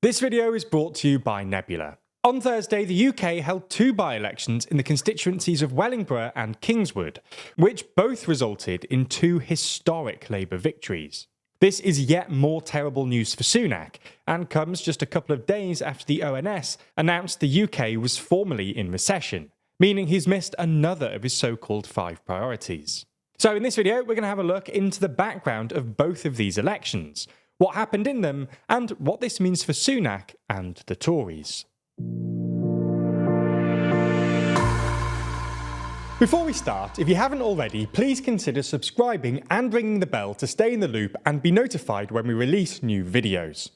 This video is brought to you by Nebula. On Thursday, the UK held two by-elections in the constituencies of Wellingborough and Kingswood, which both resulted in two historic Labour victories. This is yet more terrible news for Sunak, and comes just a couple of days after the ONS announced the UK was formally in recession, meaning he's missed another of his so-called 5 priorities. So in this video, we're going to have a look into the background of both of these elections, what happened in them, and what this means for Sunak and the Tories. Before we start, if you haven't already, please consider subscribing and ringing the bell to stay in the loop and be notified when we release new videos.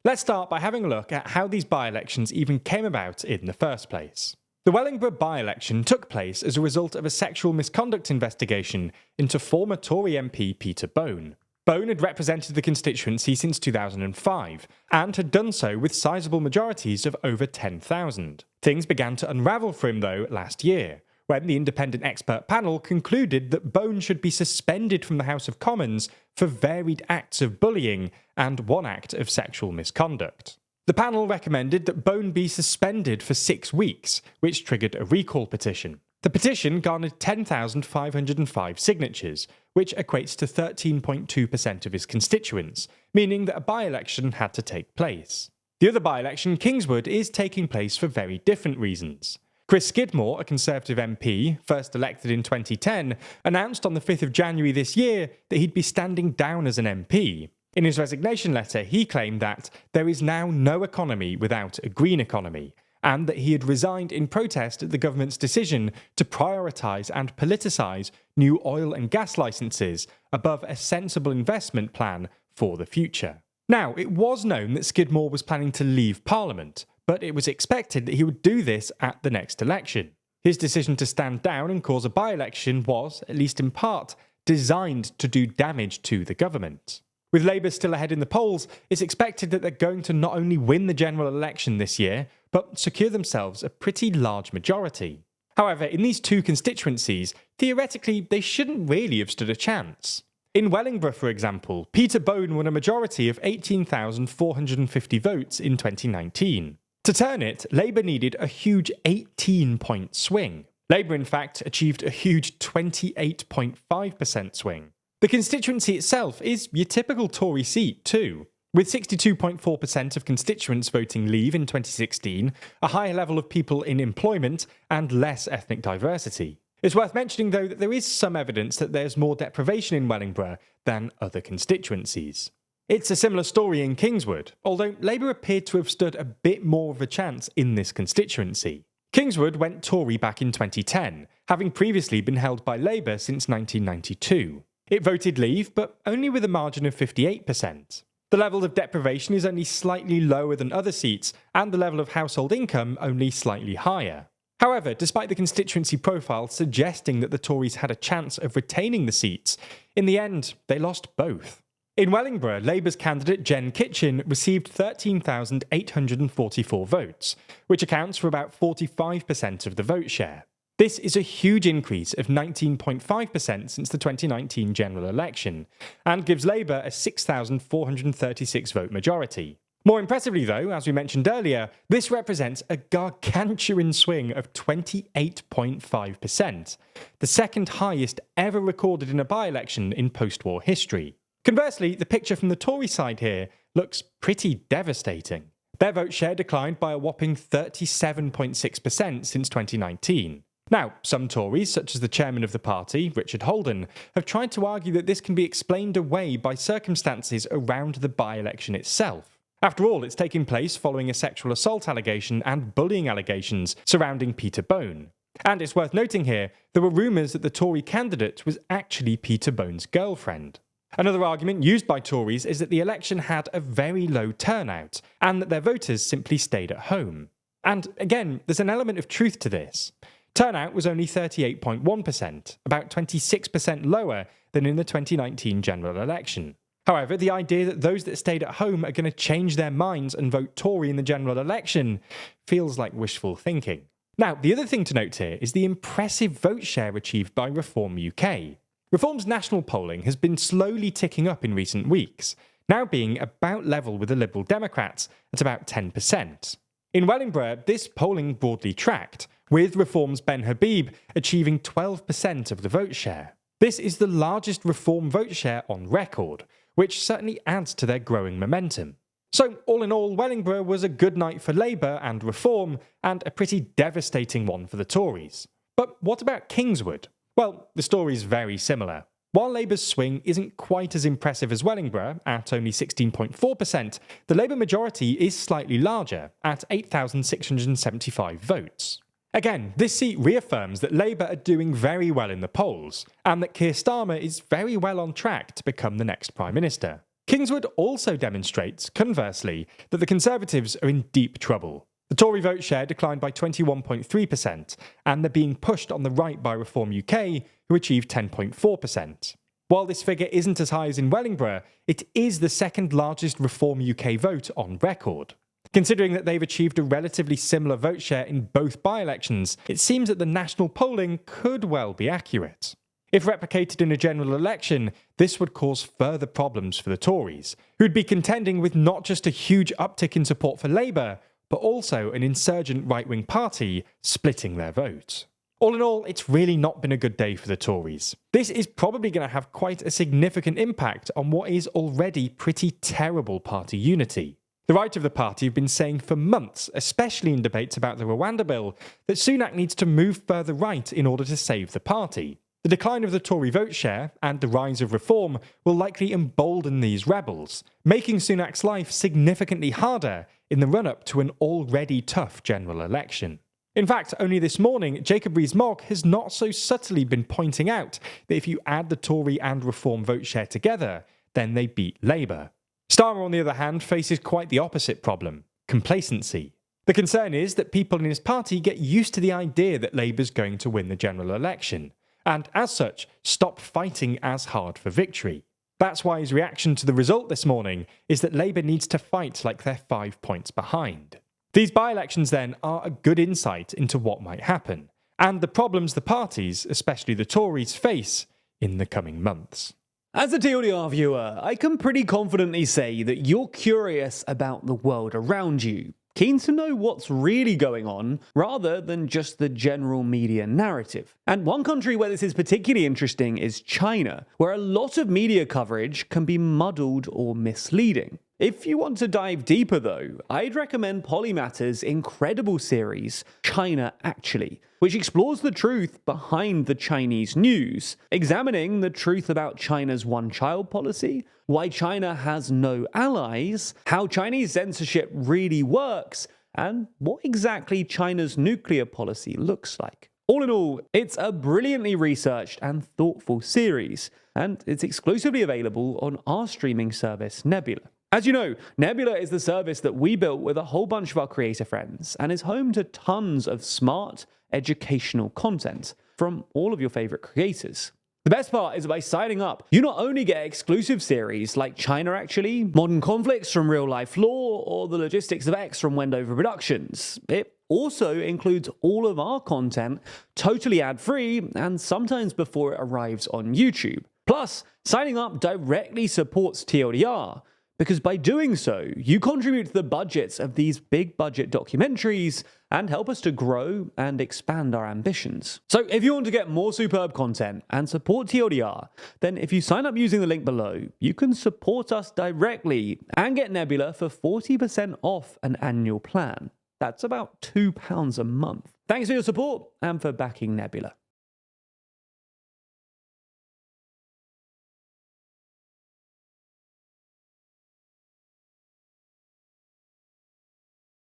Let's start by having a look at how these by-elections even came about in the first place. The Wellingborough by-election took place as a result of a sexual misconduct investigation into former Tory MP Peter Bone. Bone had represented the constituency since 2005, and had done so with sizable majorities of over 10,000. Things began to unravel for him though last year, when the independent expert panel concluded that Bone should be suspended from the House of Commons for varied acts of bullying and one act of sexual misconduct. The panel recommended that Bone be suspended for 6 weeks, which triggered a recall petition. The petition garnered 10,505 signatures, which equates to 13.2% of his constituents, meaning that a by-election had to take place. The other by-election, Kingswood, is taking place for very different reasons. Chris Skidmore, a Conservative MP, first elected in 2010, announced on the 5th of January this year that he'd be standing down as an MP. In his resignation letter, he claimed that there is now no economy without a green economy, and that he had resigned in protest at the government's decision to prioritise and politicise new oil and gas licences above a sensible investment plan for the future. Now, it was known that Skidmore was planning to leave Parliament, but it was expected that he would do this at the next election. His decision to stand down and cause a by-election was, at least in part, designed to do damage to the government. With Labour still ahead in the polls, it's expected that they're going to not only win the general election this year, but secure themselves a pretty large majority. However, in these two constituencies, theoretically they shouldn't really have stood a chance. In Wellingborough, for example, Peter Bone won a majority of 18,450 votes in 2019. To turn it, Labour needed a huge 18-point swing. Labour, in fact, achieved a huge 28.5% swing. The constituency itself is your typical Tory seat too, with 62.4% of constituents voting Leave in 2016, a higher level of people in employment, and less ethnic diversity. It's worth mentioning though that there is some evidence that there's more deprivation in Wellingborough than other constituencies. It's a similar story in Kingswood, although Labour appeared to have stood a bit more of a chance in this constituency. Kingswood went Tory back in 2010, having previously been held by Labour since 1992. It voted Leave, but only with a margin of 58%. The level of deprivation is only slightly lower than other seats, and the level of household income only slightly higher. However, despite the constituency profile suggesting that the Tories had a chance of retaining the seats, in the end, they lost both. In Wellingborough, Labour's candidate Jen Kitchen received 13,844 votes, which accounts for about 45% of the vote share. This is a huge increase of 19.5% since the 2019 general election, and gives Labour a 6,436 vote majority. More impressively though, as we mentioned earlier, this represents a gargantuan swing of 28.5%, the second highest ever recorded in a by-election in post-war history. Conversely, the picture from the Tory side here looks pretty devastating. Their vote share declined by a whopping 37.6% since 2019. Now, some Tories, such as the chairman of the party, Richard Holden, have tried to argue that this can be explained away by circumstances around the by-election itself. After all, it's taking place following a sexual assault allegation and bullying allegations surrounding Peter Bone. And it's worth noting here, there were rumours that the Tory candidate was actually Peter Bone's girlfriend. Another argument used by Tories is that the election had a very low turnout, and that their voters simply stayed at home. And again, there's an element of truth to this. Turnout was only 38.1%, about 26% lower than in the 2019 general election. However, the idea that those that stayed at home are going to change their minds and vote Tory in the general election feels like wishful thinking. Now, the other thing to note here is the impressive vote share achieved by Reform UK. Reform's national polling has been slowly ticking up in recent weeks, now being about level with the Liberal Democrats at about 10%. In Wellingborough, this polling broadly tracked, with Reform's Ben Habib achieving 12% of the vote share. This is the largest Reform vote share on record, which certainly adds to their growing momentum. So, all in all, Wellingborough was a good night for Labour and Reform, and a pretty devastating one for the Tories. But what about Kingswood? Well, the story's very similar. While Labour's swing isn't quite as impressive as Wellingborough, at only 16.4%, the Labour majority is slightly larger, at 8,675 votes. Again, this seat reaffirms that Labour are doing very well in the polls, and that Keir Starmer is very well on track to become the next Prime Minister. Kingswood also demonstrates, conversely, that the Conservatives are in deep trouble. The Tory vote share declined by 21.3%, and they're being pushed on the right by Reform UK, who achieved 10.4%. While this figure isn't as high as in Wellingborough, it is the second largest Reform UK vote on record. Considering that they've achieved a relatively similar vote share in both by-elections, it seems that the national polling could well be accurate. If replicated in a general election, this would cause further problems for the Tories, who'd be contending with not just a huge uptick in support for Labour, but also an insurgent right-wing party splitting their vote. All in all, it's really not been a good day for the Tories. This is probably going to have quite a significant impact on what is already pretty terrible party unity. The right of the party have been saying for months, especially in debates about the Rwanda bill, that Sunak needs to move further right in order to save the party. The decline of the Tory vote share and the rise of Reform will likely embolden these rebels, making Sunak's life significantly harder in the run-up to an already tough general election. In fact, only this morning, Jacob Rees-Mogg has not so subtly been pointing out that if you add the Tory and Reform vote share together, then they beat Labour. Starmer, on the other hand, faces quite the opposite problem: complacency. The concern is that people in his party get used to the idea that Labour's going to win the general election, and as such, stop fighting as hard for victory. That's why his reaction to the result this morning is that Labour needs to fight like they're 5 points behind. These by-elections then are a good insight into what might happen, and the problems the parties, especially the Tories, face in the coming months. As a TLDR viewer, I can pretty confidently say that you're curious about the world around you, keen to know what's really going on, rather than just the general media narrative. And one country where this is particularly interesting is China, where a lot of media coverage can be muddled or misleading. If you want to dive deeper though, I'd recommend Polymatter's incredible series, China Actually, which explores the truth behind the Chinese news, examining the truth about China's one-child policy, why China has no allies, how Chinese censorship really works, and what exactly China's nuclear policy looks like. All in all, it's a brilliantly researched and thoughtful series, and it's exclusively available on our streaming service, Nebula. As you know, Nebula is the service that we built with a whole bunch of our creator friends, and is home to tons of smart, educational content from all of your favorite creators. The best part is that by signing up, you not only get exclusive series like China Actually, Modern Conflicts from Real Life Law, or The Logistics of X from Wendover Productions. It also includes all of our content totally ad-free, and sometimes before it arrives on YouTube. Plus, signing up directly supports TLDR, because by doing so, you contribute to the budgets of these big budget documentaries and help us to grow and expand our ambitions. So if you want to get more superb content and support TLDR, then if you sign up using the link below, you can support us directly and get Nebula for 40% off an annual plan. That's about £2 a month. Thanks for your support and for backing Nebula.